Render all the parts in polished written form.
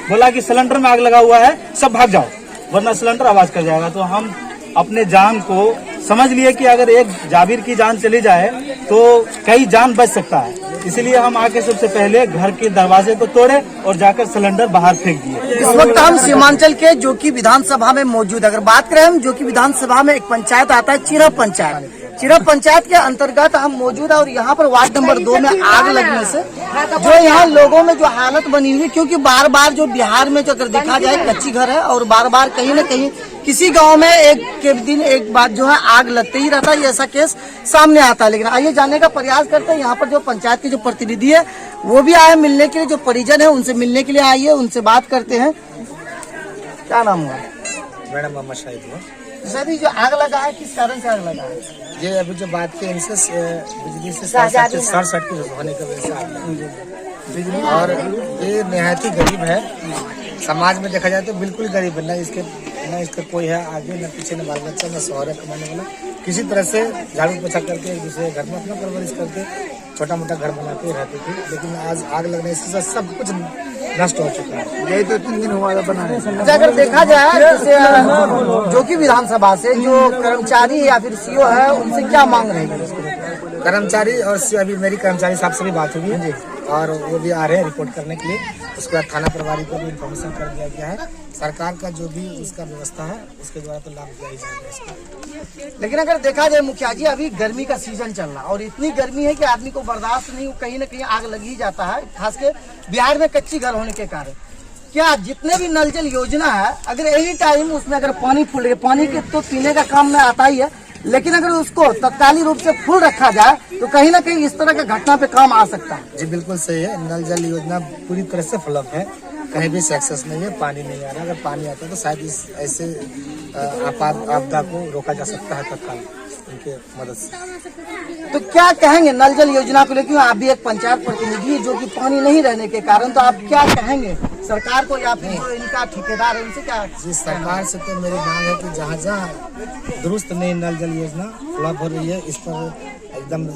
बोला कि सिलेंडर में आग लगा हुआ है, सब भाग जाओ वरना सिलेंडर आवाज कर जाएगा। तो हम अपने जान को समझ लिए कि अगर एक जाबिर की जान चली जाए तो कई जान बच सकता है, इसलिए हम आके सबसे पहले घर के दरवाजे को तोड़े और जाकर सिलेंडर बाहर फेंक दिए। इस वक्त हम सीमांचल के जोकी विधानसभा में मौजूद। अगर बात करें हम जोकी विधानसभा में एक पंचायत आता है चिरह पंचायत। चिरह पंचायत के अंतर्गत हम मौजूद है और यहाँ पर वार्ड नंबर 2 में आग लगने से जो यहाँ लोगों में जो हालत बनी हुई, क्योंकि बार बार जो बिहार में जो अगर देखा जाए कच्ची घर है और बार बार कहीं न कहीं किसी गांव में एक के दिन एक बार जो है आग लगते ही रहता है, ऐसा केस सामने आता है। लेकिन आइए जानने का प्रयास करते हैं, यहाँ पर जो पंचायत के जो प्रतिनिधि है वो भी आए मिलने के लिए, जो परिजन है उनसे मिलने के लिए आइए, उनसे बात करते हैं। क्या नाम हुआ? मैडम मोहम्मद शाहिद हुआ। सर ये जो आग लगा है किस कारण से आग लगा है? ये अभी जो बात की इनसे बिजली से शॉर्ट सर्किट होने की वजह से आग लगी। और ये निहायत ही गरीब है, समाज में देखा जाए तो बिल्कुल गरीब है, न इसका कोई है आगे न पीछे, न बाल बच्चा, न शौहर कमाने वाला। किसी तरह से झाड़ू पोछा करके एक दूसरे घर में अपना परवरिश करके छोटा मोटा घर बना के रहती थी, लेकिन आज आग लगने से सब कुछ नष्ट हो चुका है। यही 2-3 दिन हुआ बनाने से। अगर देखा जाए जैसे जोकी विधानसभा से जो कर्मचारी या फिर सीओ है उनसे क्या मांग रहेगी? कर्मचारी और अभी मेरी कर्मचारी साहब से भी बात हुई है और वो भी आ रहे हैं रिपोर्ट करने के लिए। उसके बाद थाना प्रभारी को भी इन्फॉर्मेशन कर दिया गया है। सरकार का जो भी उसका व्यवस्था है उसके द्वारा तो लाभ दिया ही जाएगा इसको। लेकिन अगर देखा जाए मुखिया जी, अभी गर्मी का सीजन चल रहा और इतनी गर्मी है कि आदमी को बर्दाश्त नहीं, कहीं न कहीं आग लग ही जाता है, खासकर बिहार में कच्ची घर होने के कारण। क्या जितने भी नल जल योजना है अगर एनी टाइम उसमें अगर पानी फुल रही, पानी के तो पीने का काम में आता ही है, लेकिन अगर उसको तत्कालीन रूप से फुल रखा जाए तो कहीं ना कहीं इस तरह का घटना पे काम आ सकता है। जी बिल्कुल सही है, नल जल योजना पूरी तरह से फ्लॉप है, कहीं भी सक्सेस नहीं है, पानी नहीं आ रहा। अगर पानी आता तो शायद इस ऐसे आपदा को रोका जा सकता है तत्काल उनके मदद से। तो क्या कहेंगे नल जल योजना को लेकर? आप भी एक पंचायत प्रतिनिधि जो कि पानी नहीं रहने के कारण, तो आप क्या कहेंगे सरकार को या फिर जो इनका ठेकेदार है उनसे क्या? जी सरकार से तो मेरी मांग है कि जहाँ जहाँ दुरुस्त नहीं नल जल योजना फ्लॉप हो रही है, इस पर एकदम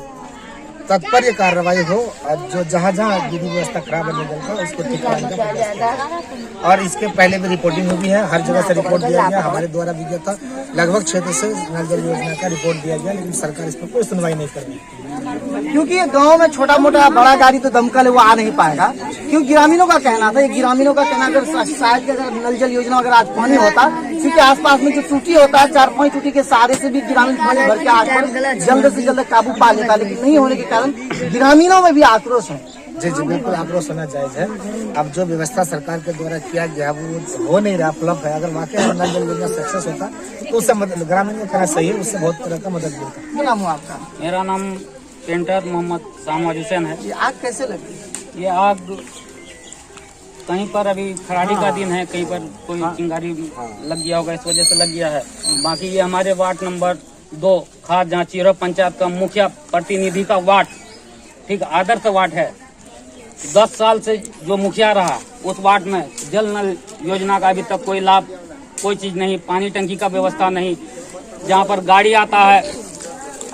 तत्पर कार्रवाई हो और जो जहाँ जहाँ विधि व्यवस्था खराब है नल जल का उसको ठीक कराने का प्रयास करें। और इसके पहले भी रिपोर्टिंग हुई है, हर जगह से रिपोर्ट दिया गया, हमारे द्वारा भी गया था, लगभग क्षेत्र से नल जल योजना का रिपोर्ट दिया गया, लेकिन सरकार इस पर कोई सुनवाई नहीं कर रही। क्योंकि ये गांव में छोटा मोटा बड़ा गाड़ी तो दमकल है वो आ नहीं पाएगा, क्योंकि ग्रामीणों का कहना था, ग्रामीणों का कहना अगर शायद अगर नल जल योजना अगर आज पानी होता, क्योंकि आसपास में जो टूटी होता है 4-5 टूटी के सहारे से भी ग्रामीण पानी भर के आग पर जल्द से जल्द काबू पा लेता, लेकिन नहीं होने के कारण ग्रामीणों में भी आक्रोश है। जी बिल्कुल आक्रोश होना जायज है। अब जो व्यवस्था सरकार के द्वारा किया गया वो हो नहीं रहा, फ्लॉप है। अगर वाकई नल जल योजना सक्सेस होता तो उससे मदद ग्रामीण को कहना सही है, उससे बहुत तरह का मदद मिलता। क्या नाम हुआ आपका? मेरा नाम पेंटर मोहम्मद शाहनवाज हुसैन है। ये आग कैसे लगी? ये आग कहीं पर अभी खराड़ी का दिन है, कहीं पर कोई चिंगारी लग गया होगा, इस वजह से लग गया है। बाकी ये हमारे वार्ड नंबर 2 खास जहाँ चिरह पंचायत का मुखिया प्रतिनिधि का वार्ड, ठीक आदर्श वार्ड है। 10 साल से जो मुखिया रहा उस वार्ड में जल नल योजना का अभी तक कोई लाभ, कोई चीज नहीं, पानी टंकी का व्यवस्था नहीं। जहाँ पर गाड़ी आता है,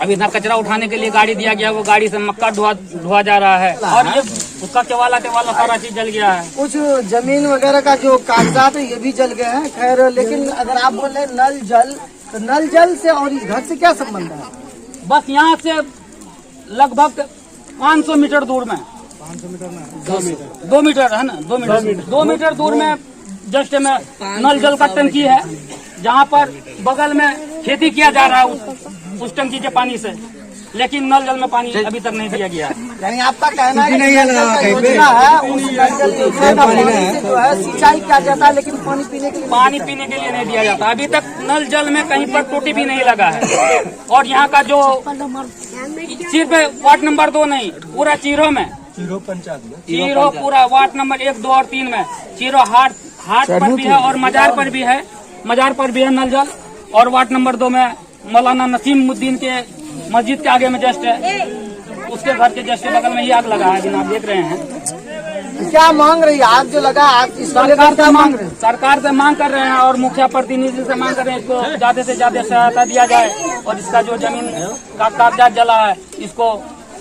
अभी इधर कचरा उठाने के लिए गाड़ी दिया गया, वो गाड़ी से मक्का धुआ जा रहा है और ये उसका केवाला सारा चीज जल गया है। कुछ जमीन वगैरह का जो कागजात है ये भी जल गए हैं। खैर, लेकिन अगर आप बोल रहे नल जल, तो नल जल से और इस घर से क्या संबंध है? बस यहाँ से लगभग 500 मीटर दूर में, 2 मीटर है ना, 2 मीटर दूर में जस्ट में नल जल का टंकी है, जहाँ पर बगल में खेती किया जा रहा है उस टंकी के पानी से, लेकिन नल जल में पानी अभी तक नहीं दिया गया है। यानी आपका कहना है कि योजना है उस नल जल योजना का पानी से जो है सिंचाई किया जाता है, लेकिन पानी पीने के लिए नहीं दिया जाता। अभी तक नल जल में कहीं पर टूटी भी नहीं लगा है। और यहाँ का जो सिर्फ वार्ड नंबर 2 नहीं, पूरा चिरह में, चिरह पूरा वार्ड नंबर 1, 2 और 3 में, चिरह हाट पर भी है और मजार पर भी है नल जल। और वार्ड नंबर 2 में मौलाना नसीमुद्दीन के मस्जिद के आगे में जस्ट है, उसके घर के जस्ट बगल में ही आग लगा है, जिन्हें आप देख रहे हैं। क्या मांग रही है? आग जो लगा आग सरकार से मांग कर रहे हैं और मुखिया प्रतिनिधि से मांग कर रहे हैं, इसको ज्यादा से ज्यादा सहायता दिया जाए और इसका जो जमीन का कागजात जला है इसको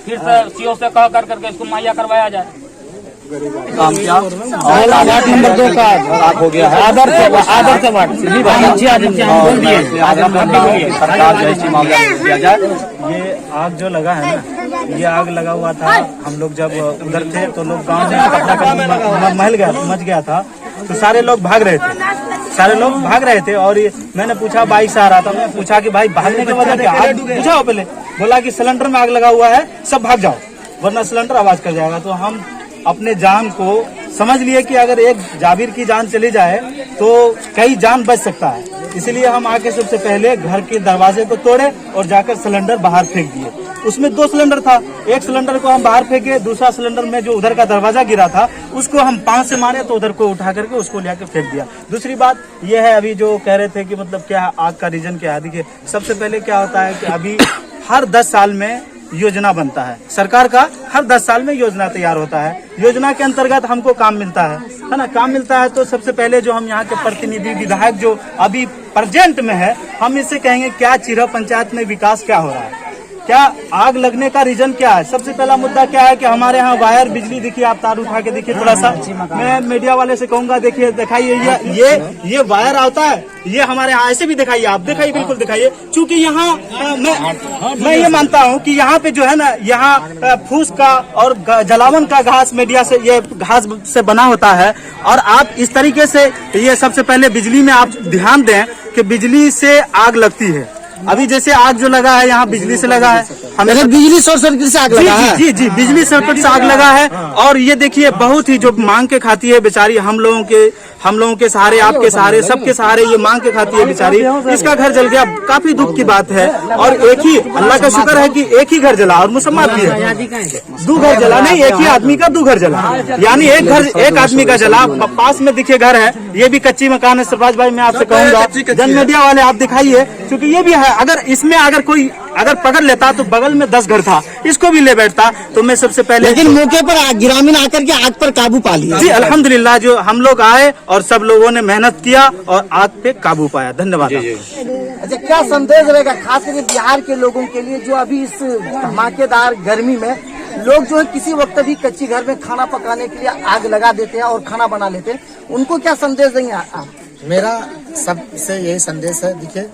फिर से सीओ से कह करके इसको मुहैया करवाया जाए। काम किया और वार्ड नंबर 2 का हो गया है आदर्श वार्ड सरकार जो है मामला किया जाए। ये आग जो लगा है ना, ये आग लगा हुआ था। हम लोग जब उधर थे तो लोग गांव में इकट्ठा कर मच गया था, तो सारे लोग भाग रहे थे और ये मैंने पूछा, बाइक से आ रहा था, मैं पूछा कि भाई भागने की वजह क्या? आग बुझाओ पहले। बोला कि सिलेंडर में आग लगा हुआ है, सब भाग जाओ वरना सिलेंडर आवाज कर जाएगा। तो हम अपने जान को समझ लिए कि अगर एक जाबिर की जान चली जाए तो कई जान बच सकता है। इसीलिए हम आके सबसे पहले घर के दरवाजे को तोड़े और जाकर सिलेंडर बाहर फेंक दिए। उसमें 2 सिलेंडर था, एक सिलेंडर को हम बाहर फेंके, दूसरा सिलेंडर में जो उधर का दरवाजा गिरा था उसको हम 5 से मारे तो उधर को उठा करके उसको लेकर फेंक दिया। दूसरी बात यह है, अभी जो कह रहे थे कि मतलब क्या आग का रीजन क्या है, देखिए सबसे पहले क्या होता है कि अभी हर 10 साल में योजना बनता है, सरकार का हर 10 साल में योजना तैयार होता है। योजना के अंतर्गत हमको काम मिलता है ना, काम मिलता है। तो सबसे पहले जो हम यहाँ के प्रतिनिधि विधायक जो अभी प्रेजेंट में है, हम इससे कहेंगे क्या चिरह पंचायत में विकास क्या हो रहा है, क्या आग लगने का रीजन क्या है। सबसे पहला मुद्दा क्या है कि हमारे यहाँ वायर बिजली, देखिए आप तार उठा के देखिए थोड़ा सा, मैं मीडिया वाले से कहूंगा देखिए दिखाइए, ये वायर आता है, ये हमारे यहाँ ऐसे भी दिखाइए, आप दिखाइए, बिल्कुल दिखाइए। चूंकि यहाँ मैं ये मानता हूँ कि यहाँ पे जो है ना, यहाँ फूस का और जलावन का घास मीडिया से, ये घास से बना होता है। और आप इस तरीके से, ये सबसे पहले बिजली में आप ध्यान दें कि बिजली से आग लगती है। अभी जैसे आग जो लगा है यहाँ बिजली से लगा है, हमें बिजली शॉर्ट सर्किट से आग लगा है। जी बिजली सर्किट से आग लगा है। और ये देखिए बहुत ही जो मांग के खाती है बेचारी, हम लोगों के सहारे, आपके सहारे, सबके सहारे ये मांग के खाती है बेचारी। इसका घर जल गया, काफी दुख की बात है। और एक ही, अल्लाह का शुक्र है कि एक ही घर जला और मुसम्मा भी है, 2 घर जला नहीं, एक ही आदमी का 2 घर जला, यानी एक आदमी का जला। पास में दिखे घर है, ये भी कच्ची मकान है। सरफराज भाई मैं आपसे कहूंगा, जन मीडिया वाले आप दिखाइए, क्योंकि ये भी है, अगर इसमें कोई पकड़ लेता तो बगल में 10 घर था, इसको भी ले बैठता। तो मैं सबसे पहले, लेकिन मौके पर ग्रामीण आकर के आग पर काबू पा लिया। जी अल्हम्दुलिल्लाह, जो हम लोग आए और सब लोगों ने मेहनत किया और आग पे काबू पाया। धन्यवाद। अच्छा, क्या संदेश रहेगा खास करके बिहार के लोगों के लिए जो अभी इस धमाकेदार गर्मी में लोग जो है किसी वक्त भी कच्ची घर में खाना पकाने के लिए आग लगा देते हैं और खाना बना लेते हैं, उनको क्या संदेश देंगे आप? मेरा सबसे यही संदेश है, देखिए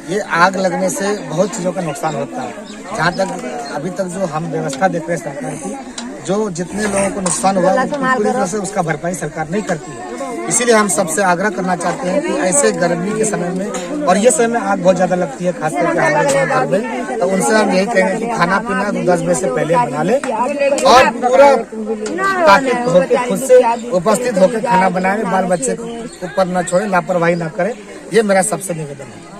ये आग लगने से बहुत चीज़ों का नुकसान होता है। जहाँ तक अभी तक जो हम व्यवस्था देख रहे हैं सरकार की, जो जितने लोगों को नुकसान हुआ पूरी तरह से उसका भरपाई सरकार नहीं करती है। इसीलिए हम सबसे आग्रह करना चाहते हैं कि ऐसे गर्मी के समय में, और ये समय में आग बहुत ज्यादा लगती है खास करके हमारे घर में, तो उनसे हम यही कहेंगे कि खाना पीना 10 बजे से पहले बना ले और पूरा ताकि होकर खुद से उपस्थित होकर खाना बनाए, बाल बच्चे को ऊपर न छोड़े, लापरवाही न करें। ये मेरा सबसे निवेदन है।